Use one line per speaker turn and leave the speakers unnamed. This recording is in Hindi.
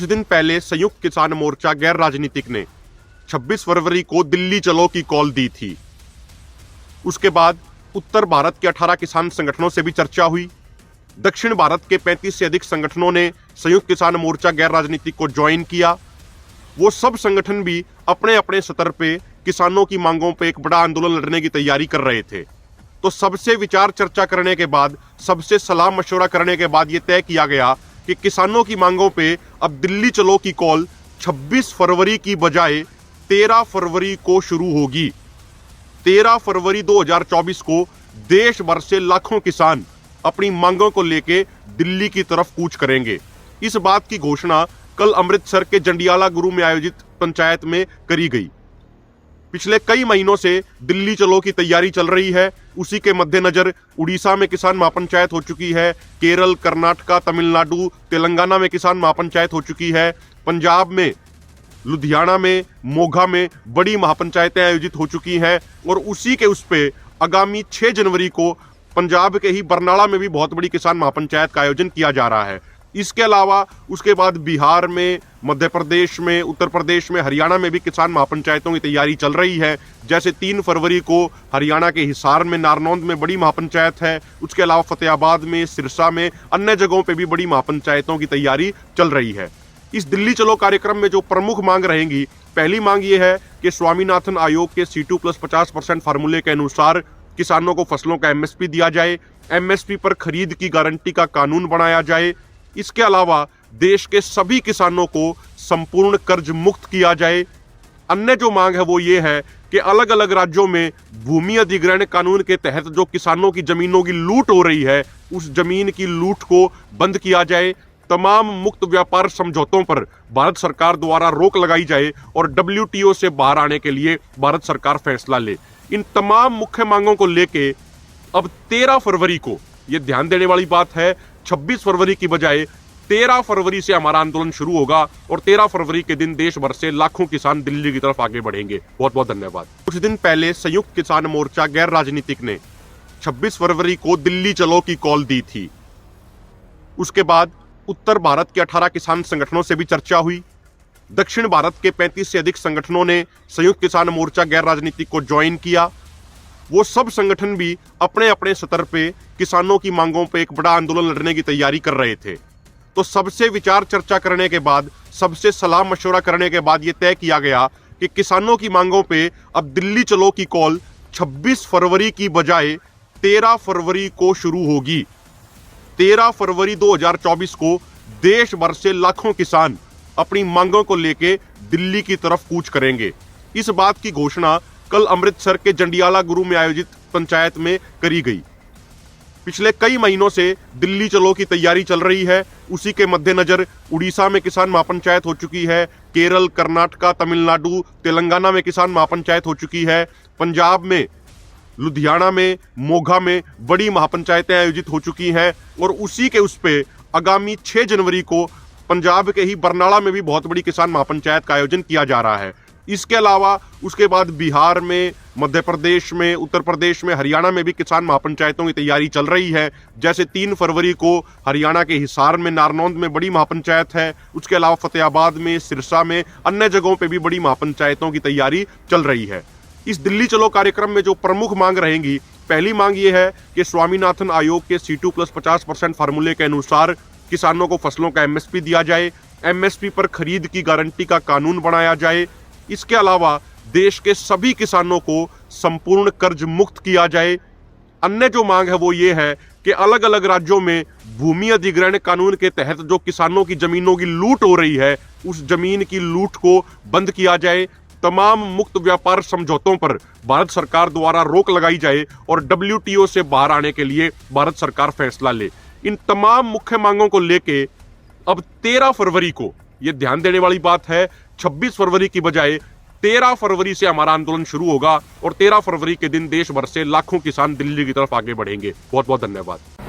कुछ दिन पहले संयुक्त किसान मोर्चा गैर राजनीतिक ने 26 फरवरी को दिल्ली चलो की कॉल दी थी। उसके बाद उत्तर भारत के 18 किसान संगठनों से भी चर्चा हुई। दक्षिण भारत के 35 से अधिक संगठनों ने संयुक्त किसान मोर्चा गैर राजनीतिक को ज्वाइन किया। वो सब संगठन भी अपने अपने स्तर पे किसानों की मांगों पे एक बड़ा आंदोलन लड़ने की तैयारी कर रहे थे। तो सबसे विचार चर्चा करने के बाद, सबसे सलाह मशवरा करने के बाद ये तय किया गया कि किसानों की मांगों पे अब दिल्ली चलो की कॉल 26 फरवरी की बजाय 13 फरवरी को शुरू होगी। 13 फरवरी 2024 को देश भर से लाखों किसान अपनी मांगों को लेके दिल्ली की तरफ कूच करेंगे। इस बात की घोषणा कल अमृतसर के जंडियाला गुरु में आयोजित पंचायत में करी गई। पिछले कई महीनों से दिल्ली चलो की तैयारी चल रही है। उसी के मद्देनजर उड़ीसा में किसान महापंचायत हो चुकी है, केरल, कर्नाटका, तमिलनाडु, तेलंगाना में किसान महापंचायत हो चुकी है, पंजाब में, लुधियाना में, मोगा में बड़ी महापंचायतें आयोजित हो चुकी हैं और उसी के उस पे आगामी 6 जनवरी को पंजाब के ही बरनाला में भी बहुत बड़ी किसान महापंचायत का आयोजन किया जा रहा है। इसके अलावा उसके बाद बिहार में, मध्य प्रदेश में, उत्तर प्रदेश में, हरियाणा में भी किसान महापंचायतों की तैयारी चल रही है। जैसे 3 फरवरी को हरियाणा के हिसार में, नारनौंद में बड़ी महापंचायत है। उसके अलावा फतेहाबाद में, सिरसा में, अन्य जगहों पे भी बड़ी महापंचायतों की तैयारी चल रही है। इस दिल्ली चलो कार्यक्रम में जो प्रमुख मांग रहेंगी, पहली मांग ये है कि स्वामीनाथन आयोग के C2+50% फार्मूले के अनुसार किसानों को फसलों का MSP दिया जाए। MSP पर खरीद की गारंटी का कानून बनाया जाए। इसके अलावा देश के सभी किसानों को संपूर्ण कर्ज मुक्त किया जाए। अन्य जो मांग है वो ये है कि अलग अलग राज्यों में भूमि अधिग्रहण कानून के तहत जो किसानों की जमीनों की लूट हो रही है, उस जमीन की लूट को बंद किया जाए। तमाम मुक्त व्यापार समझौतों पर भारत सरकार द्वारा रोक लगाई जाए और WTO से बाहर आने के लिए भारत सरकार फैसला ले। इन तमाम मुख्य मांगों को लेके अब 13 फरवरी को, ये ध्यान देने वाली बात है, 26 फरवरी की बजाय 13 फरवरी से हमारा आंदोलन शुरू होगा और 13 फरवरी के दिन देश भर से लाखों किसान दिल्ली की तरफ आगे बढ़ेंगे। बहुत बहुत धन्यवाद। कुछ दिन पहले संयुक्त किसान मोर्चा गैर राजनीतिक ने 26 फरवरी को दिल्ली चलो की कॉल दी थी। उसके बाद उत्तर भारत के 18 किसान संगठनों से भी चर्चा हुई। दक्षिण भारत के 35 से अधिक संगठनों ने संयुक्त किसान मोर्चा गैर राजनीतिक को ज्वाइन किया। वो सब संगठन भी अपने अपने स्तर पे किसानों की मांगों पे एक बड़ा आंदोलन लड़ने की तैयारी कर रहे थे। तो सबसे विचार चर्चा करने के बाद, सबसे सलाह मशवरा करने के बाद ये तय किया गया कि किसानों की मांगों पे अब दिल्ली चलो की कॉल 26 फरवरी की बजाय 13 फरवरी को शुरू होगी। 13 फरवरी 2024 को देश भर से लाखों किसान अपनी मांगों को लेके दिल्ली की तरफ कूच करेंगे। इस बात की घोषणा कल अमृतसर के जंडियाला गुरु में आयोजित पंचायत में करी गई। पिछले कई महीनों से दिल्ली चलो की तैयारी चल रही है। उसी के मद्देनजर उड़ीसा में किसान महापंचायत हो चुकी है, केरल, कर्नाटका, तमिलनाडु, तेलंगाना में किसान महापंचायत हो चुकी है, पंजाब में, लुधियाना में, मोगा में बड़ी महापंचायतें आयोजित हो चुकी हैं और उसी के उस पे आगामी 6 जनवरी को पंजाब के ही बरनाला में भी बहुत बड़ी किसान महापंचायत का आयोजन किया जा रहा है। इसके अलावा उसके बाद बिहार में, मध्य प्रदेश में, उत्तर प्रदेश में, हरियाणा में भी किसान महापंचायतों की तैयारी चल रही है। जैसे 3 फरवरी को हरियाणा के हिसार में, नारनौंद में बड़ी महापंचायत है। उसके अलावा फतेहाबाद में, सिरसा में, अन्य जगहों पे भी बड़ी महापंचायतों की तैयारी चल रही है। इस दिल्ली चलो कार्यक्रम में जो प्रमुख मांग रहेंगी, पहली मांग ये है कि स्वामीनाथन आयोग के C2+50% फार्मूले के अनुसार किसानों को फसलों का MSP दिया जाए। MSP पर खरीद की गारंटी का कानून बनाया जाए। इसके अलावा देश के सभी किसानों को संपूर्ण कर्ज मुक्त किया जाए। अन्य जो मांग है वो ये है कि अलग अलग राज्यों में भूमि अधिग्रहण कानून के तहत जो किसानों की जमीनों की लूट हो रही है, उस जमीन की लूट को बंद किया जाए। तमाम मुक्त व्यापार समझौतों पर भारत सरकार द्वारा रोक लगाई जाए और WTO से बाहर आने के लिए भारत सरकार फैसला ले। इन तमाम मुख्य मांगों को लेके अब 13 फरवरी को, ये ध्यान देने वाली बात है, 26 फरवरी की बजाय 13 फरवरी से हमारा आंदोलन शुरू होगा और 13 फरवरी के दिन देश भर से लाखों किसान दिल्ली की तरफ आगे बढ़ेंगे। बहुत बहुत धन्यवाद।